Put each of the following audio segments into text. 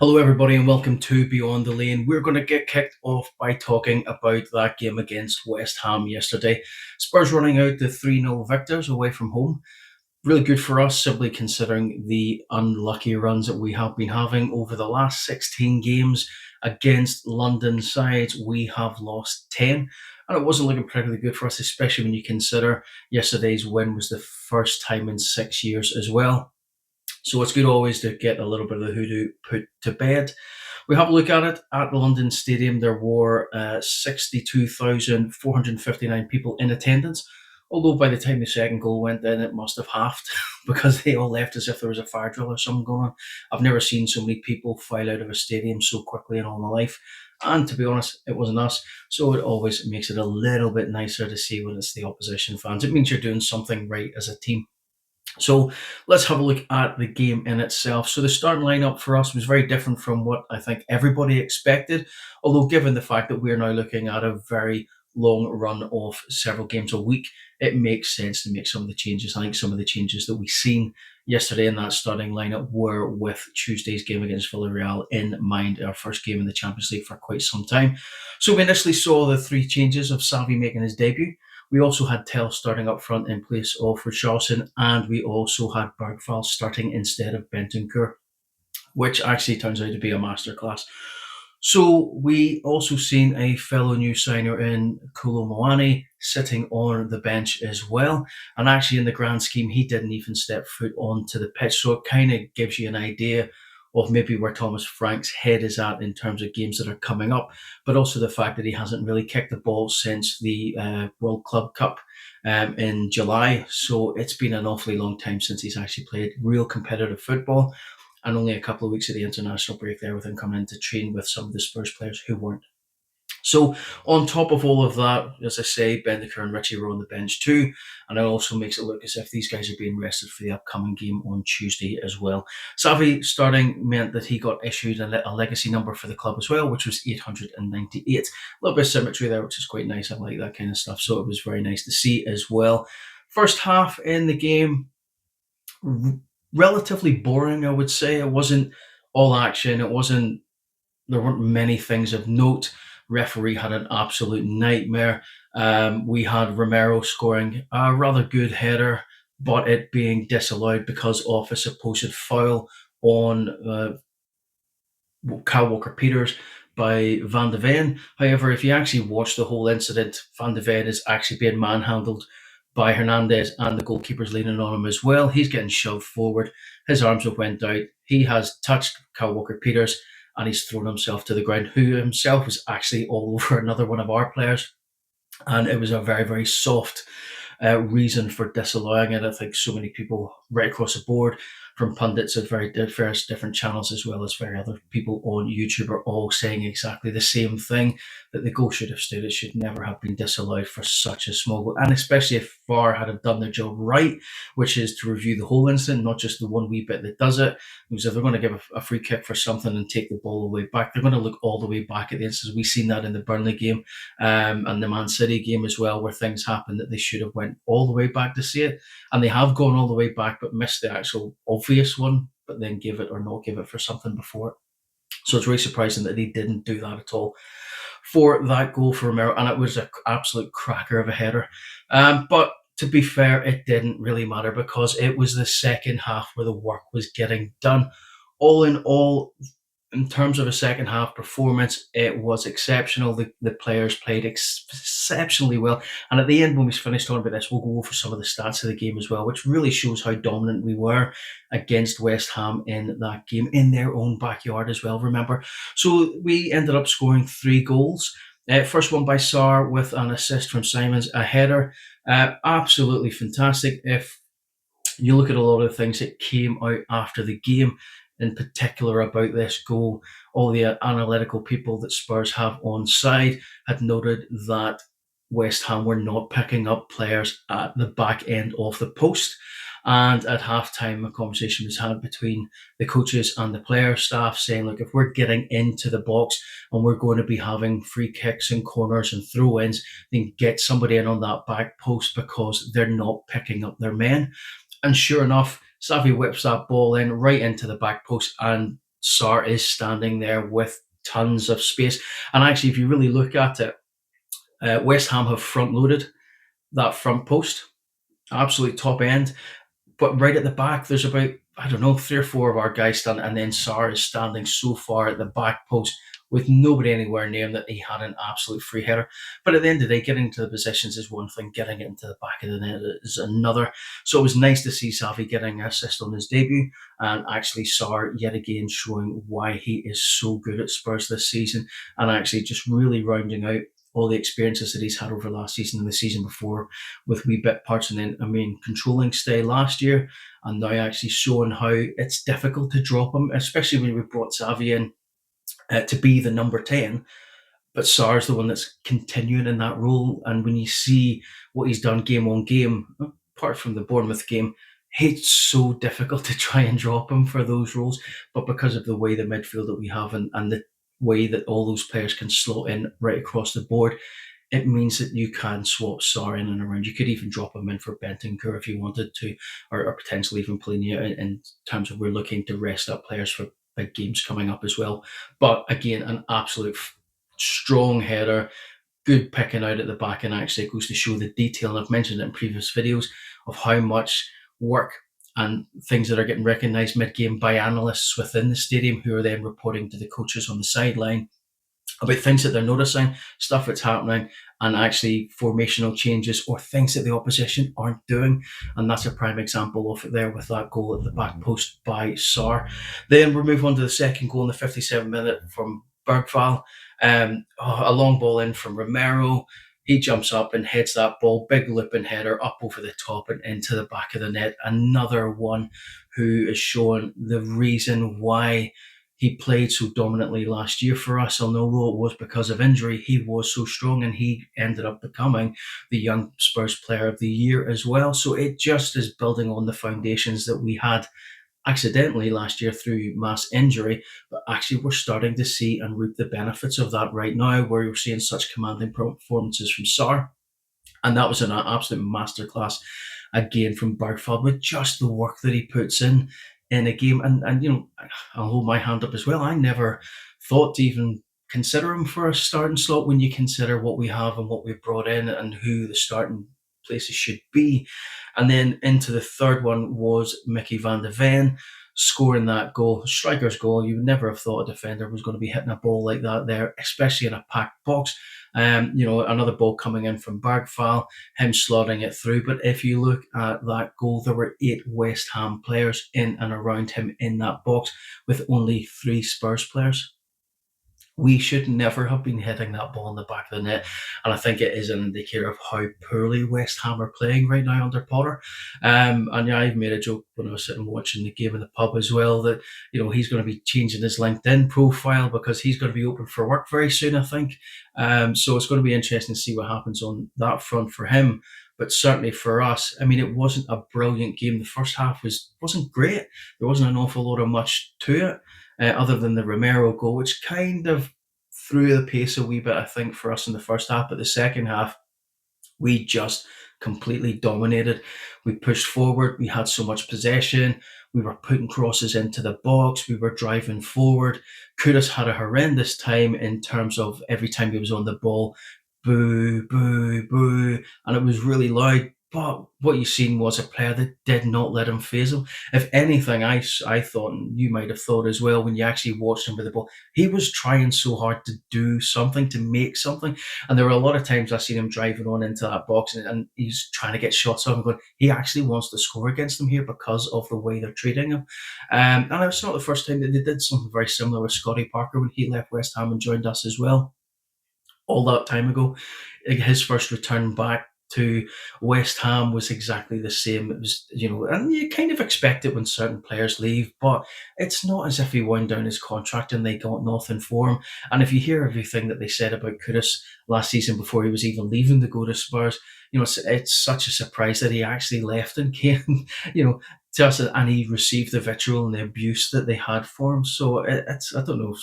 Hello, everybody, and welcome to Beyond the Lane. We're going to get kicked off by talking about that game against West Ham yesterday. Spurs running out the 3-0 victors away from home. Really good for us, simply considering the unlucky runs that we have been having over the last 16 games against London sides. We have lost 10, and it wasn't looking particularly good for us, especially when you consider yesterday's win was the first time in 6 years as well. So it's good always to get a little bit of the hoodoo put to bed. We have a look at it at the London Stadium. There were 62,459 people in attendance. Although by the time the second goal went in, it must have halved because they all left as if there was a fire drill or something going on. I've never seen so many people file out of a stadium so quickly in all my life. And to be honest, it wasn't us. So it always makes it a little bit nicer to see when it's the opposition fans. It means you're doing something right as a team. So let's have a look at the game in itself. So the starting lineup for us was very different from what I think everybody expected. Although, given the fact that we're now looking at a very long run of several games a week, it makes sense to make some of the changes. I think some of the changes that we seen yesterday in that starting lineup were with Tuesday's game against Villarreal in mind, our first game in the Champions League for quite some time. So we initially saw the three changes of Xavi making his debut. We also had Tell starting up front in place of Richarlison, and we also had Bergvall starting instead of Bentancur, which actually turns out to be a masterclass. So we also seen a fellow new signer in Kolo Muani sitting on the bench as well. And actually, in the grand scheme, he didn't even step foot onto the pitch. So it kind of gives you an idea of maybe where Thomas Frank's head is at in terms of games that are coming up, but also the fact that he hasn't really kicked the ball since the World Club Cup in July. So it's been an awfully long time since he's actually played real competitive football, and only a couple of weeks of the international break there with him coming in to train with some of the Spurs players who weren't. So on top of all of that, as I say, Bentancur and Richie were on the bench too, and it also makes it look as if these guys are being rested for the upcoming game on Tuesday as well. Xavi starting meant that he got issued a legacy number for the club as well, which was 898. A little bit of symmetry there, which is quite nice. I like that kind of stuff, so it was very nice to see as well. First half in the game, relatively boring, I would say. It wasn't all action. There weren't many things of note. Referee had an absolute nightmare. We had Romero scoring a rather good header, but it being disallowed because of a supposed foul on Kyle Walker-Peters by Van de Ven. However, if you actually watch the whole incident, Van de Ven is actually being manhandled by Hernandez, and the goalkeeper's leaning on him as well. He's getting shoved forward. His arms have went out. He has touched Kyle Walker-Peters, and he's thrown himself to the ground, who himself was actually all over another one of our players. And it was a very, very soft reason for disallowing it. I think so many people right across the board, from pundits at various different channels, as well as various other people on YouTube, are all saying exactly the same thing, that the goal should have stood. It should never have been disallowed for such a small goal, and especially if VAR had done their job right, which is to review the whole incident, not just the one wee bit that does it. Because if they're going to give a free kick for something and take the ball away back, they're going to look all the way back at the instance. We've seen that in the Burnley game and the Man City game as well, where things happened that they should have went all the way back to see it, and they have gone all the way back but missed the actual obvious one, but then give it or not give it for something before it. So it's really surprising that he didn't do that at all for that goal for Romero, and it was an absolute cracker of a header. But to be fair, it didn't really matter because it was the second half where the work was getting done. All in all, in terms of a second half performance, it was exceptional. The players played exceptionally well. And at the end, when we finish talking about this, we'll go over some of the stats of the game as well, which really shows how dominant we were against West Ham in that game, in their own backyard as well, remember. So we ended up scoring 3 goals. First one by Sarr with an assist from Simons, a header. Absolutely fantastic. If you look at a lot of the things that came out after the game, in particular about this goal, all the analytical people that Spurs have on side had noted that West Ham were not picking up players at the back end of the post. And at halftime, a conversation was had between the coaches and the player staff saying, look, if we're getting into the box and we're going to be having free kicks and corners and throw-ins, then get somebody in on that back post because they're not picking up their men. And sure enough, Xavi whips that ball in right into the back post, and Sarr is standing there with tons of space. And actually, if you really look at it, West Ham have front loaded that front post, absolute top end. But right at the back, there's about, I don't know, three or four of our guys standing, and then Sarr is standing so far at the back post with nobody anywhere near him that he had an absolute free header. But at the end of the day, getting to the positions is one thing, getting it into the back of the net is another. So it was nice to see Xavi getting an assist on his debut, and actually Sarr yet again showing why he is so good at Spurs this season, and actually just really rounding out all the experiences that he's had over last season and the season before with wee bit parts, and then controlling stay last year, and now actually showing how it's difficult to drop him, especially when we brought Xavi in to be the number 10. But Sarr's the one that's continuing in that role. And when you see what he's done game on game, apart from the Bournemouth game, it's so difficult to try and drop him for those roles. But because of the way the midfield that we have, and the way that all those players can slot in right across the board, it means that you can swap Sarr in and around. You could even drop him in for Bentancur if you wanted to, or potentially even Plania in terms of we're looking to rest up players for big games coming up as well. But again, an absolute strong header, good picking out at the back, and actually it goes to show the detail. And I've mentioned it in previous videos of how much work and things that are getting recognised mid-game by analysts within the stadium, who are then reporting to the coaches on the sideline about things that they're noticing, stuff that's happening, and actually formational changes or things that the opposition aren't doing. And that's a prime example of it there with that goal at the back post by Sarr. Then we move on to the second goal in the 57th minute from Bergval. A long ball in from Romero. He jumps up and heads that ball, big looping header up over the top and into the back of the net. Another one who is showing the reason why he played so dominantly last year for us, and although it was because of injury, he was so strong, and he ended up becoming the Young Spurs Player of the Year as well. So it just is building on the foundations that we had accidentally last year through mass injury, but actually we're starting to see and reap the benefits of that right now, where you're seeing such commanding performances from Sarr. And that was an absolute masterclass again from Bergfeld, with just the work that he puts in a game. And I'll hold my hand up as well. I never thought to even consider him for a starting slot when you consider what we have and what we've brought in and who the starting places should be. And then into the third one was Mickey van de Ven scoring that goal, striker's goal. You would never have thought a defender was going to be hitting a ball like that there, especially in a packed box. Another ball coming in from Bergval, him slotting it through. But if you look at that goal, there were 8 West Ham players in and around him in that box, with only 3 Spurs players. We should never have been hitting that ball in the back of the net. And I think it is an indicator of how poorly West Ham are playing right now under Potter. I've made a joke when I was sitting watching the game in the pub as well that, he's going to be changing his LinkedIn profile because he's going to be open for work very soon, I think. So it's going to be interesting to see what happens on that front for him. But certainly for us, it wasn't a brilliant game. The first half wasn't great. There wasn't an awful lot of much to it. Other than the Romero goal, which kind of threw the pace a wee bit, I think, for us in the first half. But the second half, we just completely dominated. We pushed forward. We had so much possession. We were putting crosses into the box. We were driving forward. Kudus had a horrendous time in terms of every time he was on the ball, boo, boo, boo. And it was really loud. But what you seen was a player that did not let him phase him. If anything, I thought, and you might have thought as well, when you actually watched him with the ball, he was trying so hard to do something, to make something. And there were a lot of times I seen him driving on into that box and he's trying to get shots off and going, he actually wants to score against them here because of the way they're treating him. And it's not the first time that they did something very similar with Scotty Parker when he left West Ham and joined us as well. All that time ago, his first return back to West Ham was exactly the same. It was, and you kind of expect it when certain players leave, but it's not as if he wound down his contract and they got nothing for him. And if you hear everything that they said about Kudus last season before he was even leaving to go to Spurs, it's such a surprise that he actually left and came, to us, and he received the vitriol and the abuse that they had for him. So it's, I don't know,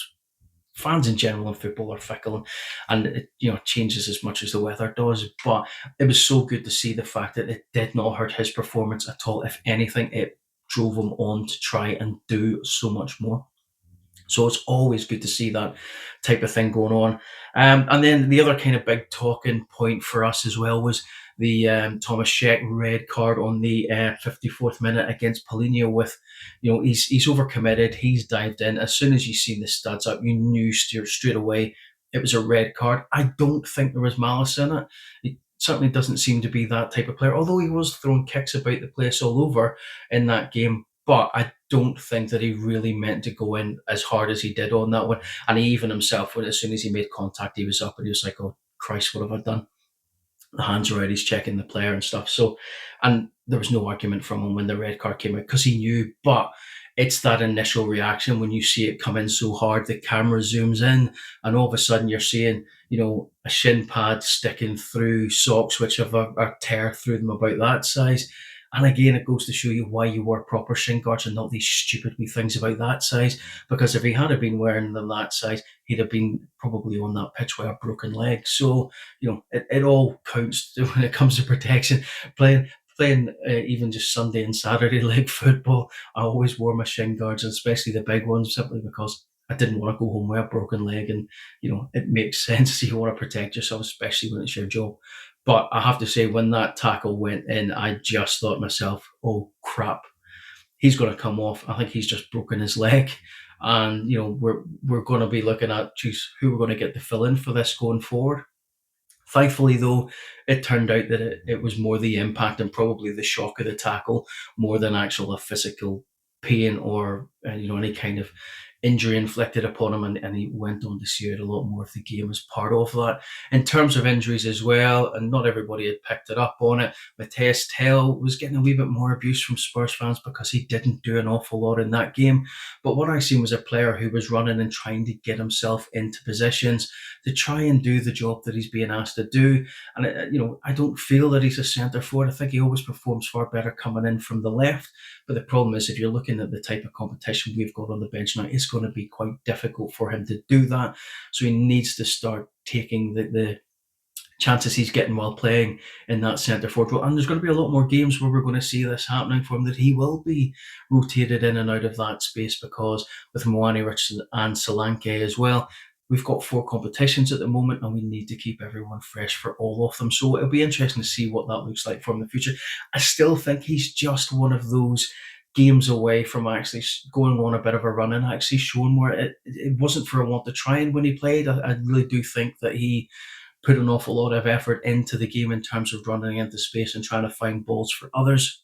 fans in general in football are fickle, and it changes as much as the weather does. But it was so good to see the fact that it did not hurt his performance at all. If anything, it drove him on to try and do so much more. So it's always good to see that type of thing going on. And then the other kind of big talking point for us as well was the Thomas Sheck red card on the 54th minute against Paulinho. With, he's overcommitted, he's dived in. As soon as you seen the stats up, you knew straight away it was a red card. I don't think there was malice in it. He certainly doesn't seem to be that type of player, although he was throwing kicks about the place all over in that game. But I don't think that he really meant to go in as hard as he did on that one. And he even himself, when as soon as he made contact, he was up and he was like, "Oh Christ, what have I done?" The hands are out, he's checking the player and stuff. So, and there was no argument from him when the red card came out because he knew. But it's that initial reaction when you see it come in so hard, the camera zooms in, and all of a sudden you're seeing, a shin pad sticking through socks which have a tear through them about that size. And again, it goes to show you why you wear proper shin guards and not these stupid wee things about that size. Because if he had been wearing them that size, he'd have been probably on that pitch with a broken leg. So, it all counts when it comes to protection. Playing even just Sunday and Saturday league football, I always wore my shin guards, especially the big ones, simply because I didn't want to go home with a broken leg. And, it makes sense. You want to protect yourself, especially when it's your job. But I have to say, when that tackle went in, I just thought to myself, oh crap, he's going to come off. I think he's just broken his leg. And, we're going to be looking at, geez, who we're going to get to fill in for this going forward. Thankfully, though, it turned out that it was more the impact and probably the shock of the tackle more than actual a physical pain or any kind of injury inflicted upon him, and he went on to see out a lot more of the game as part of that. In terms of injuries as well, and not everybody had picked it up on it, Matthias Tell was getting a wee bit more abuse from Spurs fans because he didn't do an awful lot in that game. But what I seen was a player who was running and trying to get himself into positions to try and do the job that he's being asked to do. And I don't feel that he's a centre forward. I think he always performs far better coming in from the left. But the problem is, if you're looking at the type of competition we've got on the bench now, it's going to be quite difficult for him to do that. So he needs to start taking the chances he's getting while playing in that centre forward role. And there's going to be a lot more games where we're going to see this happening for him, that he will be rotated in and out of that space, because with Moani, Richardson and Solanke as well, we've got 4 competitions at the moment and we need to keep everyone fresh for all of them. So it'll be interesting to see what that looks like for him in the future. I still think he's just one of those games away from actually going on a bit of a run and actually showing where it wasn't for a want to try. And when he played, I really do think that he put an awful lot of effort into the game in terms of running into space and trying to find balls for others.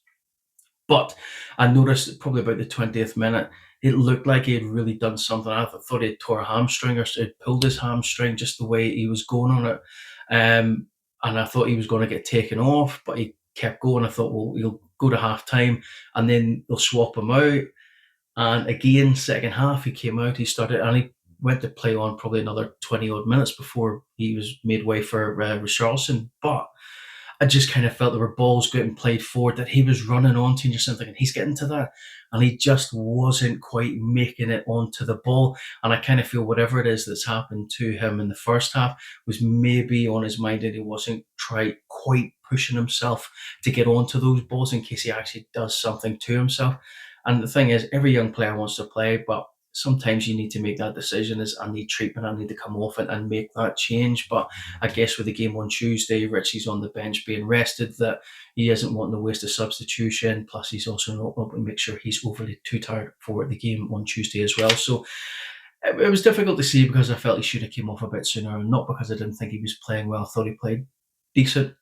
But I noticed probably about the 20th minute, it looked like he had really done something. I thought he had tore a hamstring or had pulled his hamstring, just the way he was going on it. And I thought he was going to get taken off, but he kept going. I thought, well, he'll go to half time and then they'll swap him out. And again, second half, he came out, he started, and he went to play on probably another 20 odd minutes before he was made way for Richarlison. But I just kind of felt there were balls getting played forward that he was running onto, and you're thinking, he's getting to that. And he just wasn't quite making it onto the ball. And I kind of feel whatever it is that's happened to him in the first half was maybe on his mind, and he wasn't quite pushing himself to get onto those balls in case he actually does something to himself. And the thing is, every young player wants to play, but sometimes you need to make that decision as I need treatment, I need to come off it and make that change. But I guess with the game on Tuesday, Richie's on the bench being rested, that he isn't wanting to waste a substitution. Plus, he's also not wanting to make sure he's overly too tired for the game on Tuesday as well. So it was difficult to see because I felt he should have came off a bit sooner, and not because I didn't think he was playing well. I thought he played decent.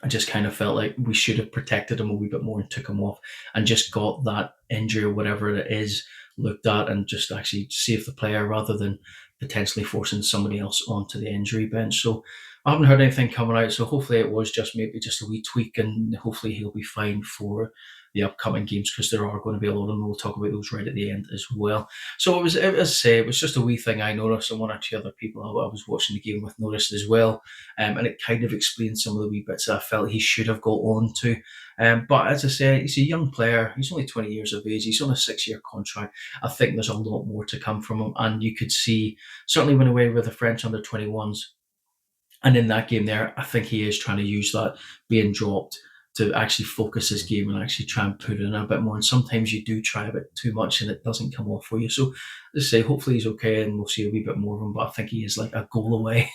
I just kind of felt like we should have protected him a wee bit more and took him off and just got that injury or whatever it is looked at and just actually save the player rather than potentially forcing somebody else onto the injury bench. So I haven't heard anything coming out. So hopefully it was just maybe just a wee tweak, and hopefully he'll be fine for the upcoming games, because there are going to be a lot of them. We'll talk about those right at the end as well. So it was, as I say, it was just a wee thing I noticed, and one or two other people I was watching the game with noticed as well. And it kind of explains some of the wee bits that I felt he should have got on to. But as I say, he's a young player. He's only 20 years of age. He's on a 6-year contract. I think there's a lot more to come from him. And you could see, certainly went away with the French under-21s. And in that game there, I think he is trying to use that being dropped to actually focus his game and actually try and put in a bit more. And sometimes you do try a bit too much and it doesn't come off for you. So as I say, hopefully he's okay and we'll see a wee bit more of him. But I think he is like a goal away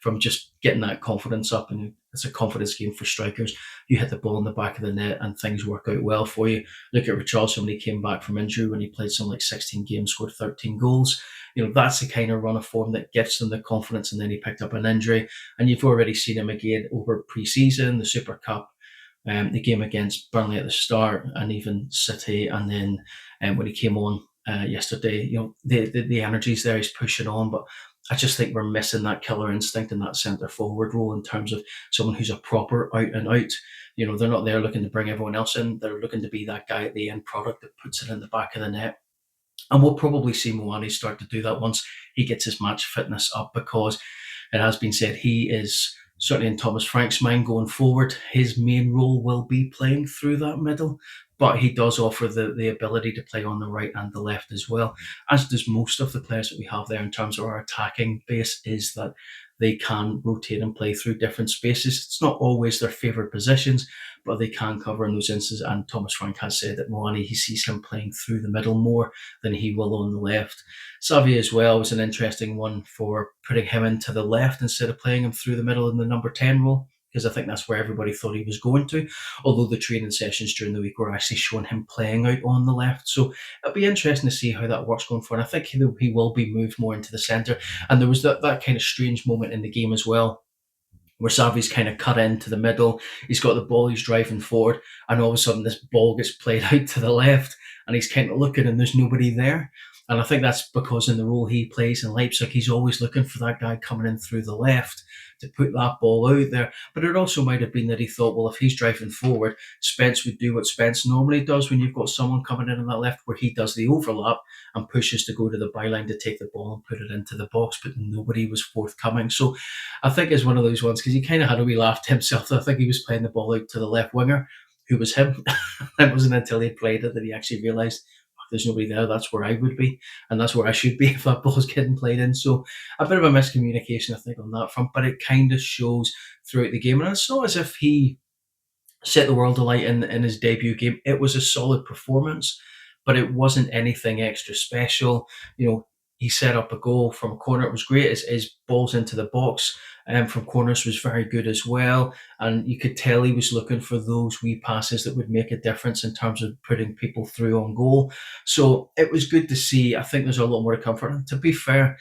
from just getting that confidence up. And it's a confidence game for strikers. You hit the ball in the back of the net and things work out well for you. Look at Richarlison when he came back from injury, when he played something like 16 games, scored 13 goals. That's the kind of run of form that gives them the confidence. And then he picked up an injury. And you've already seen him again over pre-season, the Super Cup, the game against Burnley at the start, and even City. And then when he came on yesterday, the energy's there, he's pushing on. But I just think we're missing that killer instinct in that centre forward role in terms of someone who's a proper out and out. They're not there looking to bring everyone else in. They're looking to be that guy at the end product that puts it in the back of the net. And we'll probably see Moani start to do that once he gets his match fitness up, because it has been said he is certainly in Thomas Frank's mind going forward. His main role will be playing through that middle, but he does offer the ability to play on the right and the left as well, as does most of the players that we have there in terms of our attacking base, is that they can rotate and play through different spaces. It's not always their favourite positions, but they can cover in those instances. And Thomas Frank has said that Moani, he sees him playing through the middle more than he will on the left. Xavi as well was an interesting one for putting him into the left instead of playing him through the middle in the number 10 role, because I think that's where everybody thought he was going to, although the training sessions during the week were actually showing him playing out on the left. So it'll be interesting to see how that works going forward. I think he will be moved more into the centre. And there was that kind of strange moment in the game as well, where Xavi's kind of cut into the middle. He's got the ball, he's driving forward, and all of a sudden this ball gets played out to the left, and he's kind of looking and there's nobody there. And I think that's because in the role he plays in Leipzig, he's always looking for that guy coming in through the left to put that ball out there. But it also might have been that he thought, well, if he's driving forward, Spence would do what Spence normally does when you've got someone coming in on that left, where he does the overlap and pushes to go to the byline to take the ball and put it into the box, but nobody was forthcoming. So I think it's one of those ones, because he kind of had a wee laugh to himself. I think he was playing the ball out to the left winger, who was him. It wasn't until he played it that he actually realised, there's nobody there, that's where I would be, and that's where I should be if that ball's getting played in. So a bit of a miscommunication, I think, on that front, but it kind of shows throughout the game. And it's not as if he set the world alight in his debut game. It was a solid performance, but it wasn't anything extra special. He set up a goal from a corner. It was great. His balls into the box from corners was very good as well. And you could tell he was looking for those wee passes that would make a difference in terms of putting people through on goal. So it was good to see. I think there's a lot more to come for him. To be fair,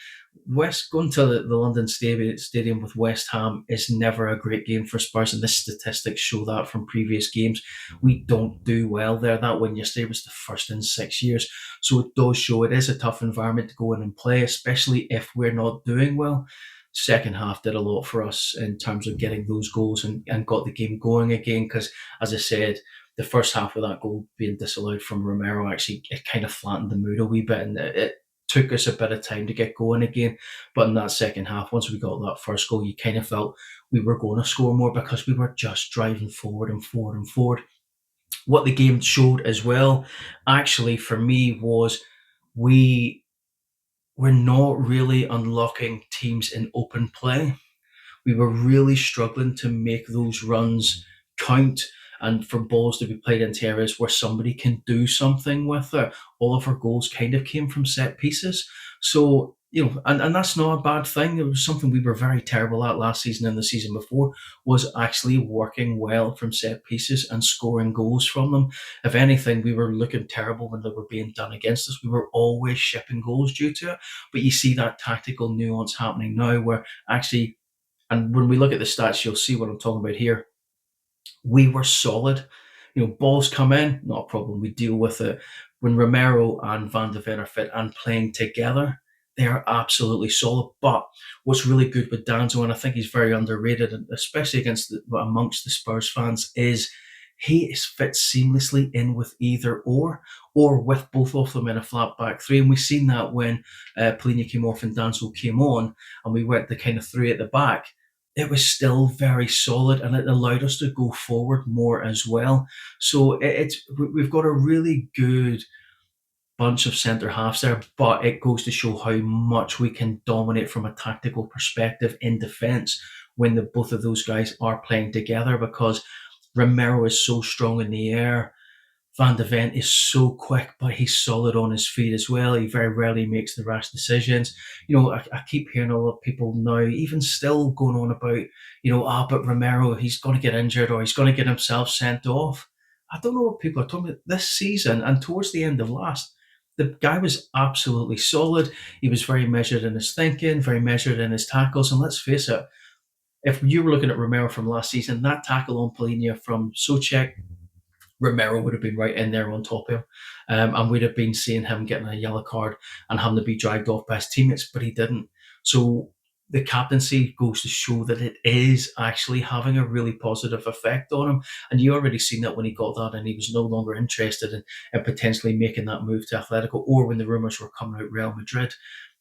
going to the London Stadium with West Ham is never a great game for Spurs, and the statistics show that from previous games. We don't do well there. That win yesterday was the first in 6 years, so it does show it is a tough environment to go in and play, especially if we're not doing well. Second half did a lot for us in terms of getting those goals and got the game going again, because, as I said, the first half of that goal being disallowed from Romero, actually, it kind of flattened the mood a wee bit, and it took us a bit of time to get going again. But in that second half, once we got that first goal, you kind of felt we were going to score more, because we were just driving forward and forward and forward. What the game showed as well, actually, for me, was we're not really unlocking teams in open play. We were really struggling to make those runs count and for balls to be played into areas where somebody can do something with it. All of our goals kind of came from set pieces. So, and that's not a bad thing. It was something we were very terrible at last season and the season before, was actually working well from set pieces and scoring goals from them. If anything, we were looking terrible when they were being done against us. We were always shipping goals due to it. But you see that tactical nuance happening now, where actually, and when we look at the stats, you'll see what I'm talking about here. We were solid. Balls come in, not a problem. We deal with it. When Romero and Van de Ven are fit and playing together, they are absolutely solid. But what's really good with Danzo, and I think he's very underrated, especially amongst the Spurs fans, is he is fit seamlessly in with either or with both of them in a flat back three. And we've seen that when Polina came off and Danzo came on, and we went the kind of three at the back. It was still very solid, and it allowed us to go forward more as well. So we've got a really good bunch of centre halves there, but it goes to show how much we can dominate from a tactical perspective in defence when both of those guys are playing together, because Romero is so strong in the air. Van de Ven is so quick, but he's solid on his feet as well. He very rarely makes the rash decisions. I keep hearing a lot of people now, even still going on about, but Romero, he's going to get injured or he's going to get himself sent off. I don't know what people are talking about this season and towards the end of last. The guy was absolutely solid. He was very measured in his thinking, very measured in his tackles. And let's face it, if you were looking at Romero from last season, that tackle on Polina from Soucek, Romero would have been right in there on top of him, and we'd have been seeing him getting a yellow card and having to be dragged off by his teammates, but he didn't. So the captaincy goes to show that it is actually having a really positive effect on him. And you already seen that when he got that and he was no longer interested in potentially making that move to Atletico, or when the rumours were coming out Real Madrid.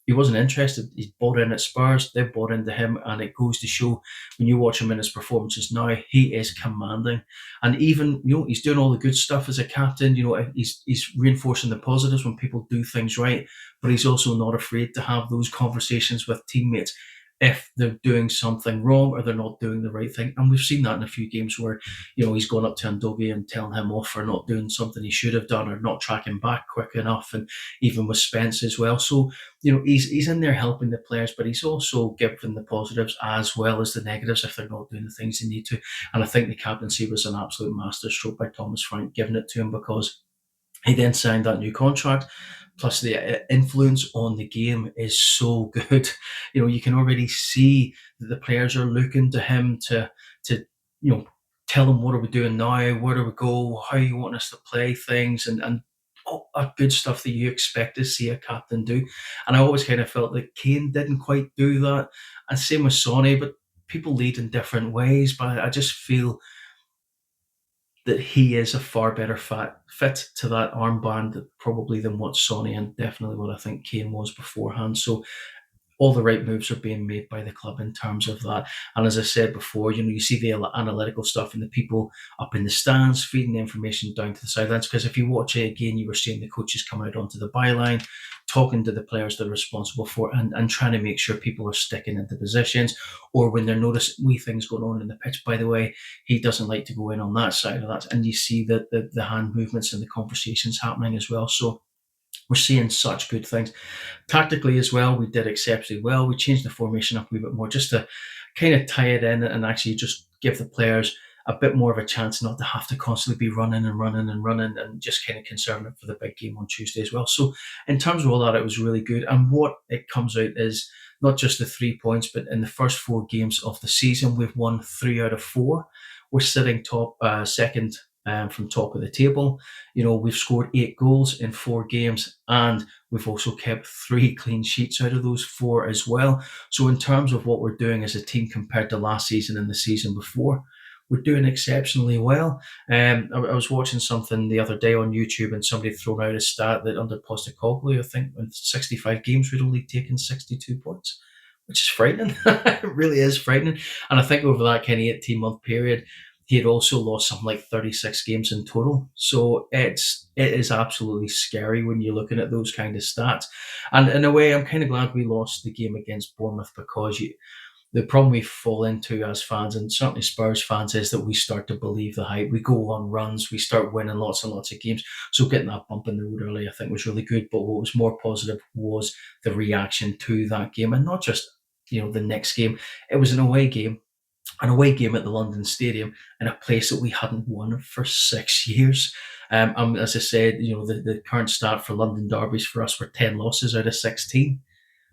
He wasn't interested. He's bought in at Spurs. They've bought into him, and it goes to show when you watch him in his performances now, he is commanding. And even he's doing all the good stuff as a captain. He's reinforcing the positives when people do things right, but he's also not afraid to have those conversations with teammates if they're doing something wrong or they're not doing the right thing. And we've seen that in a few games where he's gone up to Ndogi and telling him off for not doing something he should have done or not tracking back quick enough, and even with Spence as well. So he's in there helping the players, but he's also giving the positives as well as the negatives if they're not doing the things they need to. And I think the captaincy was an absolute masterstroke by Thomas Frank giving it to him, because he then signed that new contract. Plus, the influence on the game is so good. You can already see that the players are looking to him to tell them, what are we doing now? Where do we go? How you want us to play things? And all that good stuff that you expect to see a captain do. And I always kind of felt that Kane didn't quite do that. And same with Sonny, but people lead in different ways. But I just feel that he is a far better fit to that armband probably than what Sonny and definitely what I think Kane was beforehand. So all the right moves are being made by the club in terms of that. And as I said before, you see the analytical stuff and the people up in the stands feeding the information down to the sidelines. Because if you watch it again, you were seeing the coaches come out onto the byline, talking to the players that are responsible for it, and trying to make sure people are sticking into positions, or when they're noticing wee things going on in the pitch. By the way, he doesn't like to go in on that side of that. And you see that the hand movements and the conversations happening as well. So we're seeing such good things. Tactically as well, we did exceptionally well. We changed the formation up a wee bit more just to kind of tie it in and actually just give the players a bit more of a chance not to have to constantly be running and just kind of conserving it for the big game on Tuesday as well. So in terms of all that, it was really good. And what it comes out is not just the 3 points, but in the first 4 games of the season, we've won 3 out of 4. We're sitting second from top of the table. We've scored 8 goals in 4 games, and we've also kept 3 clean sheets out of those 4 as well. So in terms of what we're doing as a team compared to last season and the season before, we're doing exceptionally well. I was watching something the other day on YouTube, and somebody had thrown out a stat that under Postecoglou, I think in 65 games, we'd only taken 62 points, which is frightening. It really is frightening. And I think over that kind of 18-month period, he had also lost something like 36 games in total. So it is absolutely scary when you're looking at those kind of stats. And in a way, I'm kind of glad we lost the game against Bournemouth, because the problem we fall into as fans, and certainly Spurs fans, is that we start to believe the hype. We go on runs, we start winning lots and lots of games. So getting that bump in the road early, I think, was really good. But what was more positive was the reaction to that game, and not just the next game. It was an away game at the London Stadium in a place that we hadn't won for 6 years. As I said, the current stat for London derbies for us were 10 losses out of 16,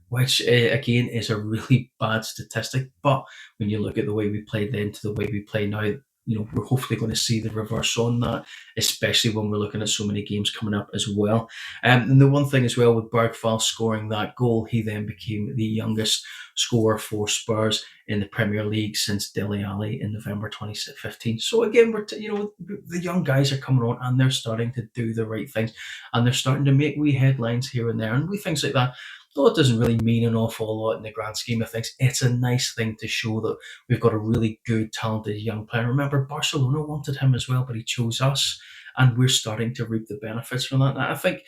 which again is a really bad statistic. But when you look at the way we played then to the way we play now, we're hopefully going to see the reverse on that, especially when we're looking at so many games coming up as well. And the one thing as well, with Bergvall scoring that goal, he then became the youngest scorer for Spurs in the Premier League since Dele Alli in November 2015. So again, the young guys are coming on and they're starting to do the right things, and they're starting to make wee headlines here and there and wee things like that. Though it doesn't really mean an awful lot in the grand scheme of things, it's a nice thing to show that we've got a really good, talented young player. Remember, Barcelona wanted him as well, but he chose us, and we're starting to reap the benefits from that. And I think,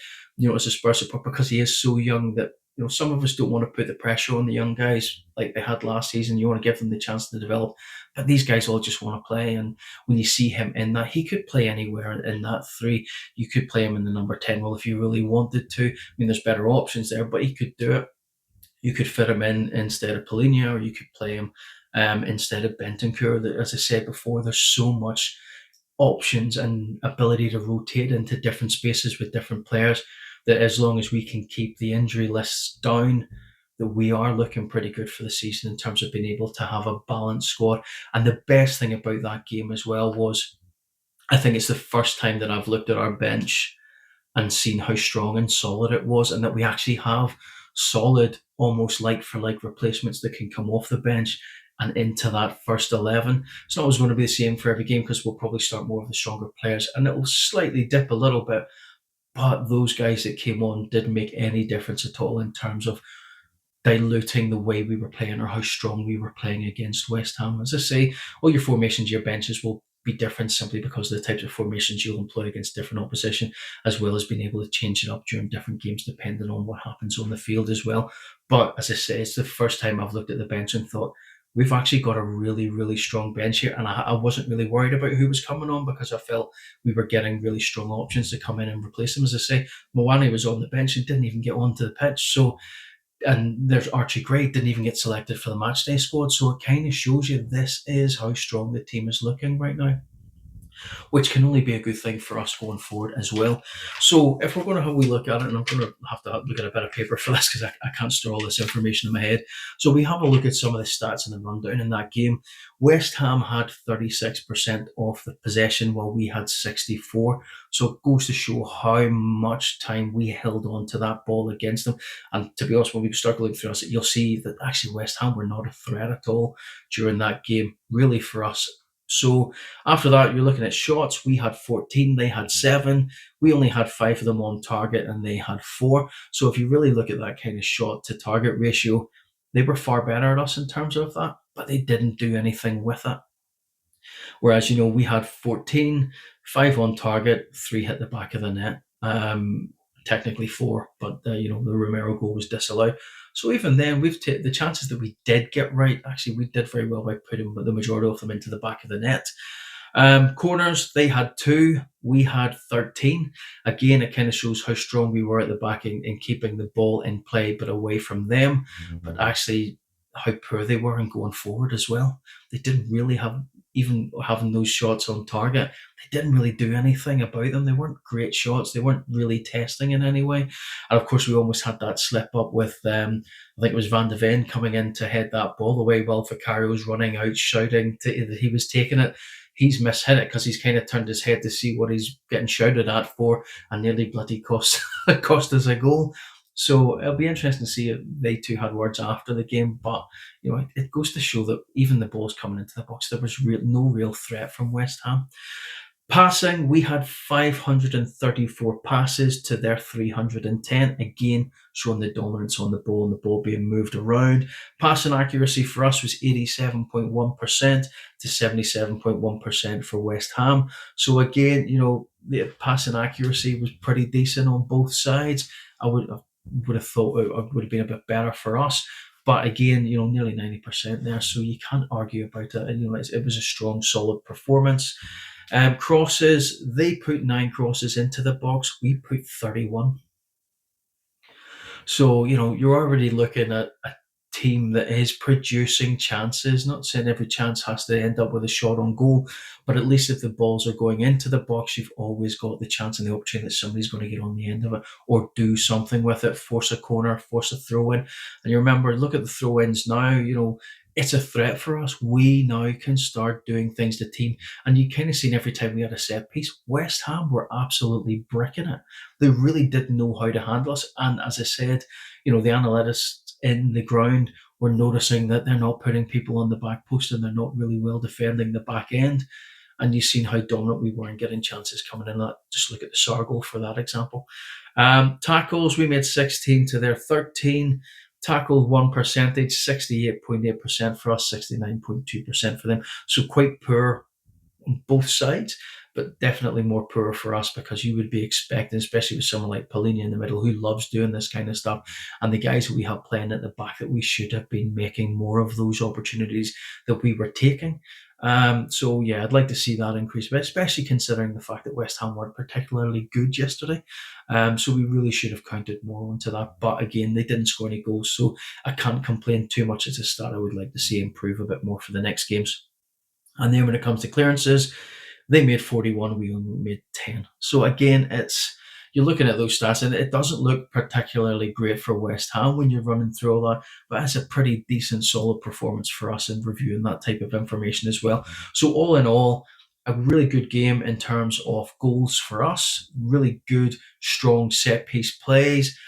as a Spurs supporter, because he is so young, that some of us don't want to put the pressure on the young guys like they had last season. You want to give them the chance to develop, but these guys all just want to play. And when you see him in that, he could play anywhere in that three. You could play him in the number 10 role if you really wanted to. I mean, there's better options there, but he could do it. You could fit him in instead of Polina, or you could play him instead of Bentancur. As I said before, there's so much options and ability to rotate into different spaces with different players that as long as we can keep the injury lists down, that we are looking pretty good for the season in terms of being able to have a balanced squad. And the best thing about that game as well was I think it's the first time that I've looked at our bench and seen how strong and solid it was, and that we actually have solid, almost like for like replacements that can come off the bench and into that first 11. It's not always going to be the same for every game because we'll probably start more of the stronger players and it will slightly dip a little bit. But those guys that came on didn't make any difference at all in terms of diluting the way we were playing or how strong we were playing against West Ham. As I say, all your formations, your benches will be different simply because of the types of formations you'll employ against different opposition, as well as being able to change it up during different games depending on what happens on the field as well. But as I say, it's the first time I've looked at the bench and thought, we've actually got a really, really strong bench here. And I wasn't really worried about who was coming on because I felt we were getting really strong options to come in and replace them. As I say, Moani was on the bench and didn't even get onto the pitch. So and there's Archie Gray didn't even get selected for the matchday squad. So it kind of shows you this is how strong the team is looking right now, which can only be a good thing for us going forward as well. So if we're going to have a wee look at it, and I'm going to have to look at a bit of paper for this because I can't store all this information in my head. So we have a look at some of the stats in the rundown in that game. West Ham had 36% of the possession while we had 64. So it goes to show how much time we held on to that ball against them. And to be honest, when we start going through it, you'll see that actually West Ham were not a threat at all during that game, really, for us. So after that, you're looking at shots. We had 14, they had 7. We only had 5 of them on target and they had 4. So if you really look at that kind of shot to target ratio, they were far better at us in terms of that, but they didn't do anything with it. Whereas, we had 14, 5 on target, 3 hit the back of the net. Technically 4, but the Romero goal was disallowed. So even then, we've the chances that we did get right. Actually, we did very well by putting the majority of them into the back of the net. Corners, they had 2, we had 13. Again, it kind of shows how strong we were at the back in keeping the ball in play, but away from them. But actually, how poor they were in going forward as well. They didn't really have, even having those shots on target, they didn't really do anything about them. They weren't great shots. They weren't really testing in any way. And of course, we almost had that slip up with, I think it was Van de Ven coming in to head that ball away while Vicario was running out shouting that he was taking it. He's mishit it because he's kind of turned his head to see what he's getting shouted at for and nearly bloody cost us a goal. So it'll be interesting to see if they two had words after the game. But, it goes to show that even the balls coming into the box, there was no real threat from West Ham. Passing, we had 534 passes to their 310. Again, showing the dominance on the ball and the ball being moved around. Passing accuracy for us was 87.1% to 77.1% for West Ham. So again, the passing accuracy was pretty decent on both sides. I would have thought it would have been a bit better for us. But again, nearly 90% there. So you can't argue about it. And, it was a strong, solid performance. Crosses, they put 9 crosses into the box. We put 31. So, you're already looking at a team that is producing chances. Not saying every chance has to end up with a shot on goal, but at least if the balls are going into the box, you've always got the chance and the opportunity that somebody's going to get on the end of it or do something with it, force a corner, force a throw in. And you remember, look at the throw ins now, it's a threat for us. We now can start doing things to team. And you kind of seen every time we had a set piece, West Ham were absolutely bricking it. They really didn't know how to handle us. And as I said, the analytics in the ground were noticing that they're not putting people on the back post and they're not really well defending the back end. And you've seen how dominant we were in getting chances coming in. Just look at the Sarr goal for that example. Tackles, we made 16 to their 13. Tackled 1%, 68.8% for us, 69.2% for them. So quite poor on both sides. but definitely more poor for us because you would be expecting, especially with someone like Polina in the middle who loves doing this kind of stuff, and the guys that we have playing at the back, that we should have been making more of those opportunities that we were taking. So yeah, I'd like to see that increase, but especially considering the fact that West Ham weren't particularly good yesterday. So we really should have counted more onto that. But again, they didn't score any goals, so I can't complain too much at the start. I would like to see improve a bit more for the next games. And then when it comes to clearances, they made 41, we only made 10. So again, it's you're looking at those stats, and it doesn't look particularly great for West Ham when you're running through all that, but it's a pretty decent, solid performance for us in reviewing that type of information as well. So all in all, a really good game in terms of goals for us, really good, strong set piece plays.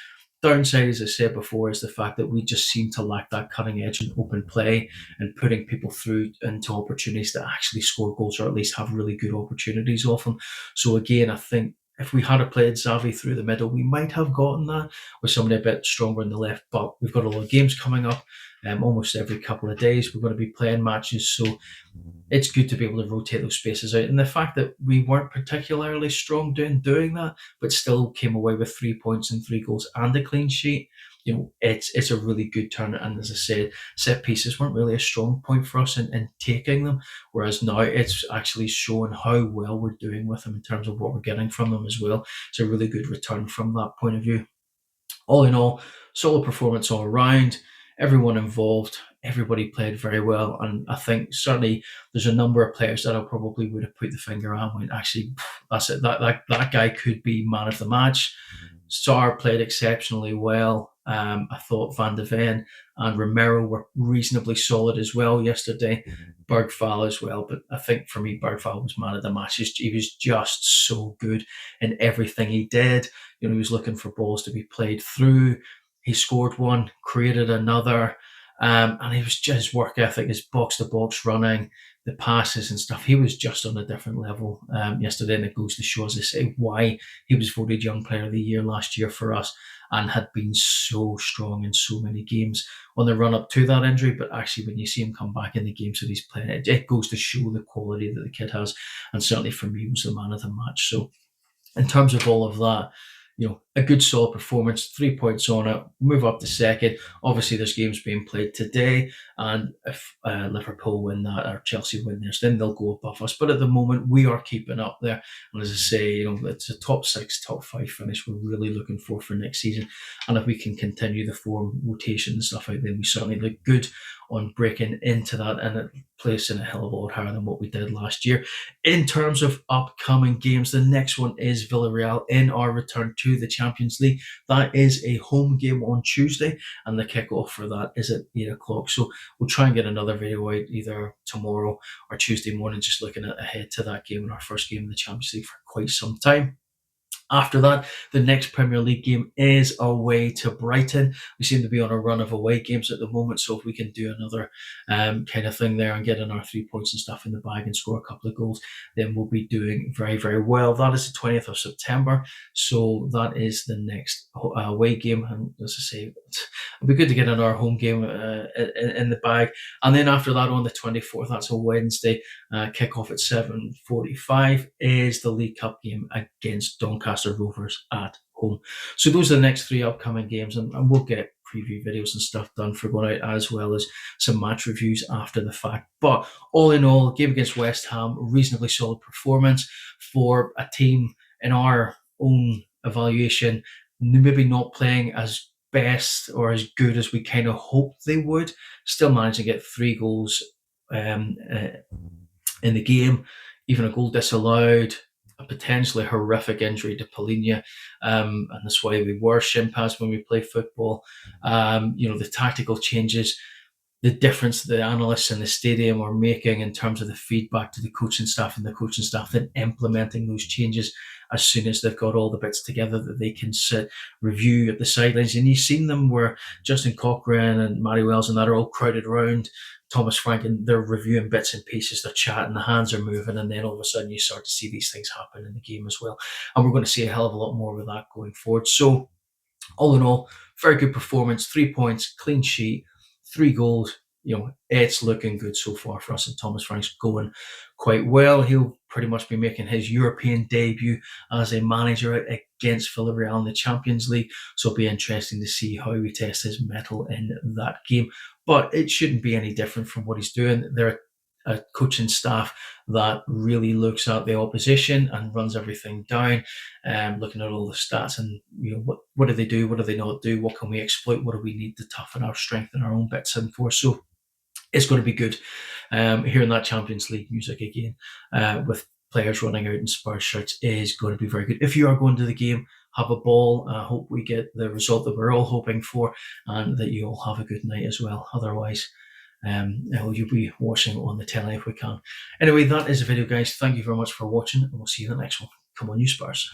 Downside, as I said before, is the fact that we just seem to lack that cutting edge and open play and putting people through into opportunities to actually score goals or at least have really good opportunities off them. So again, I think if we had played Xavi through the middle, we might have gotten that with somebody a bit stronger in the left. But we've got a lot of games coming up, almost every couple of days. We're going to be playing matches, so it's good to be able to rotate those spaces out. And the fact that we weren't particularly strong doing that, but still came away with 3 points and 3 goals and a clean sheet, it's a really good turn. And as I said, set pieces weren't really a strong point for us in taking them, whereas now it's actually showing how well we're doing with them in terms of what we're getting from them as well. It's a really good return from that point of view. All in all, solid performance all around. Everyone involved, everybody played very well, and I think certainly there's a number of players that I probably would have put the finger on when actually that's it. That guy could be man of the match. Sarr played exceptionally well. I thought Van de Ven and Romero were reasonably solid as well yesterday. Bergval as well, but I think for me, Bergval was man of the match. He was just so good in everything he did. He was looking for balls to be played through. He scored one, created another, and he was just his work ethic, his box to box running, the passes and stuff. He was just on a different level yesterday, and it goes to show, as I say, why he was voted Young Player of the Year last year for us and had been so strong in so many games on the run up to that injury. But actually, when you see him come back in the games that he's playing, it goes to show the quality that the kid has. And certainly for me, he was the man of the match. So in terms of all of that, a good solid performance, 3 points on it, move up to second. Obviously, there's games being played today, and if Liverpool win that or Chelsea win theirs, then they'll go above us. But at the moment, we are keeping up there. And as I say, it's a top 6, top 5 finish we're really looking for next season. And if we can continue the form rotation and stuff out, then we certainly look good on breaking into that and it placing a hell of a lot higher than what we did last year. In terms of upcoming games, the next one is Villarreal in our return to the Champions League. That is a home game on Tuesday, and the kickoff for that is at 8 o'clock. So we'll try and get another video out either tomorrow or Tuesday morning, just looking ahead to that game and our first game in the Champions League for quite some time. After that, the next Premier League game is away to Brighton. We seem to be on a run of away games at the moment, so if we can do another kind of thing there and get in our 3 points and stuff in the bag and score a couple of goals, then we'll be doing very, very well. That is the 20th of September, so that is the next away game. And as I say, it'll be good to get in our home game in the bag. And then after that, on the 24th, that's a Wednesday, kick-off at 7:45, is the League Cup game against Doncaster Rovers at home. So those are the next 3 upcoming games, and we'll get preview videos and stuff done for going out, as well as some match reviews after the fact. But all in all, game against West Ham, reasonably solid performance for a team in our own evaluation, maybe not playing as best or as good as we kind of hoped they would. Still managed to get 3 goals in the game, even a goal disallowed, a potentially horrific injury to Polina, and that's why we wear shin pads when we play football. The tactical changes, the difference the analysts in the stadium are making in terms of the feedback to the coaching staff and the coaching staff, then implementing those changes as soon as they've got all the bits together that they can sit, review at the sidelines. And you've seen them where Justin Cochran and Matty Wells and that are all crowded around Thomas Frank, and they're reviewing bits and pieces, they're chatting, the hands are moving, and then all of a sudden you start to see these things happen in the game as well. And we're going to see a hell of a lot more of that going forward. So all in all, very good performance, 3 points, clean sheet, 3 goals. it's looking good so far for us, and Thomas Frank's going quite well. He'll pretty much be making his European debut as a manager against Villarreal in the Champions League, so it'll be interesting to see how we test his mettle in that game. But it shouldn't be any different from what he's doing. They're a coaching staff that really looks at the opposition and runs everything down, looking at all the stats and what do they do, what do they not do, what can we exploit, what do we need to toughen our strength and our own bits in for. So it's going to be good hearing that Champions League music again with players running out in Spurs shirts is going to be very good. If you are going to the game, have a ball. I hope we get the result that we're all hoping for, and that you all have a good night as well. Otherwise, you'll be watching it on the telly if we can. Anyway, that is the video, guys. Thank you very much for watching, and we'll see you in the next one. Come on, you Spurs.